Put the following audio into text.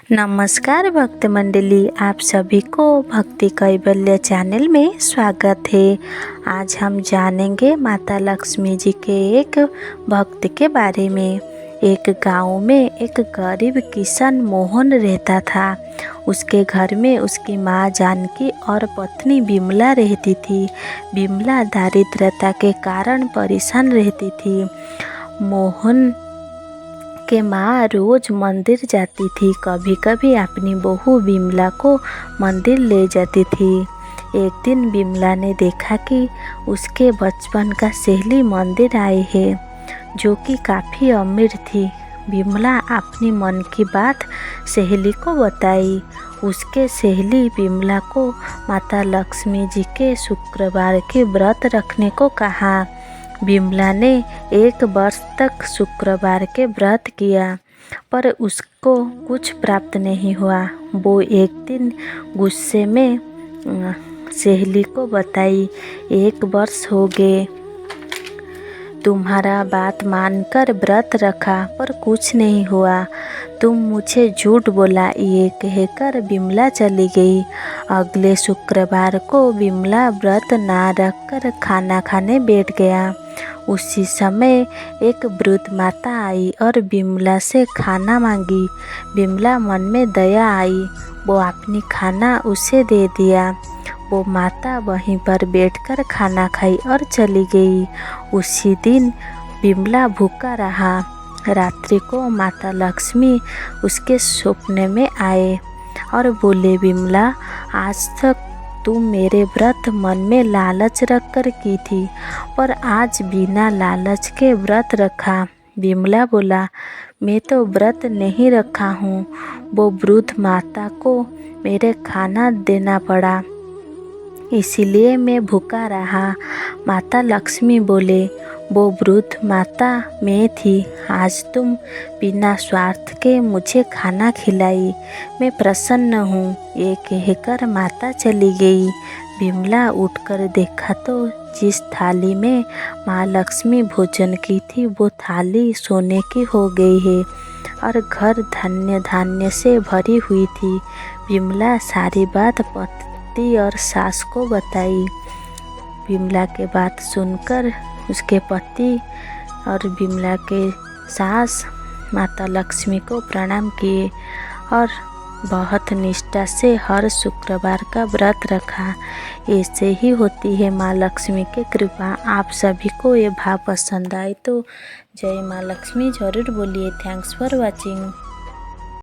नमस्कार भक्त मंडली, आप सभी को भक्ति कैवल्य चैनल में स्वागत है। आज हम जानेंगे माता लक्ष्मी जी के एक भक्त के बारे में। एक गांव में एक गरीब किसान मोहन रहता था। उसके घर में उसकी माँ जानकी और पत्नी बिमला रहती थी। बिमला दारिद्रता के कारण परेशान रहती थी। मोहन के माँ रोज मंदिर जाती थी। कभी कभी अपनी बहू बिमला को मंदिर ले जाती थी। एक दिन बिमला ने देखा कि उसके बचपन का सहेली मंदिर आई है, जो कि काफ़ी अमीर थी। बिमला अपनी मन की बात सहेली को बताई। उसके सहेली बिमला को माता लक्ष्मी जी के शुक्रवार के व्रत रखने को कहा। बिमला ने 1 वर्ष तक शुक्रवार के व्रत किया, पर उसको कुछ प्राप्त नहीं हुआ। वो एक दिन गुस्से में सहेली को बताई, 1 वर्ष हो गए तुम्हारा बात मानकर व्रत रखा, पर कुछ नहीं हुआ। तुम मुझे झूठ बोला। ये कहकर बिमला चली गई। अगले शुक्रवार को बिमला व्रत ना रखकर खाना खाने बैठ गया। उसी समय एक वृद्ध माता आई और बिमला से खाना मांगी। बिमला मन में दया आई, वो अपनी खाना उसे दे दिया। वो माता वहीं पर बैठकर खाना खाई और चली गई। उसी दिन बिमला भूखा रहा। रात्रि को माता लक्ष्मी उसके सपने में आए और बोले, बिमला, आज तक तुम मेरे व्रत मन में लालच रख कर की थी, पर आज बिना लालच के व्रत रखा। बिमला बोला, मैं तो व्रत नहीं रखा हूँ। वो वृद्ध माता को मेरे खाना देना पड़ा, इसीलिए मैं भूखा रहा। माता लक्ष्मी बोले, वो वृद्ध माता मैं थी। आज तुम बिना स्वार्थ के मुझे खाना खिलाई, मैं प्रसन्न हूँ। ये कहकर माता चली गई। बिमला उठकर देखा तो जिस थाली में माँ लक्ष्मी भोजन की थी, वो थाली सोने की हो गई है और घर धन्य धान्य से भरी हुई थी। बिमला सारी बात पति और सास को बताई। बिमला के बात सुनकर उसके पति और बिमला के सास माता लक्ष्मी को प्रणाम किए और बहुत निष्ठा से हर शुक्रवार का व्रत रखा। ऐसे ही होती है माँ लक्ष्मी की कृपा। आप सभी को ये भाव पसंद आए तो जय माँ लक्ष्मी ज़रूर बोलिए। Thanks for watching.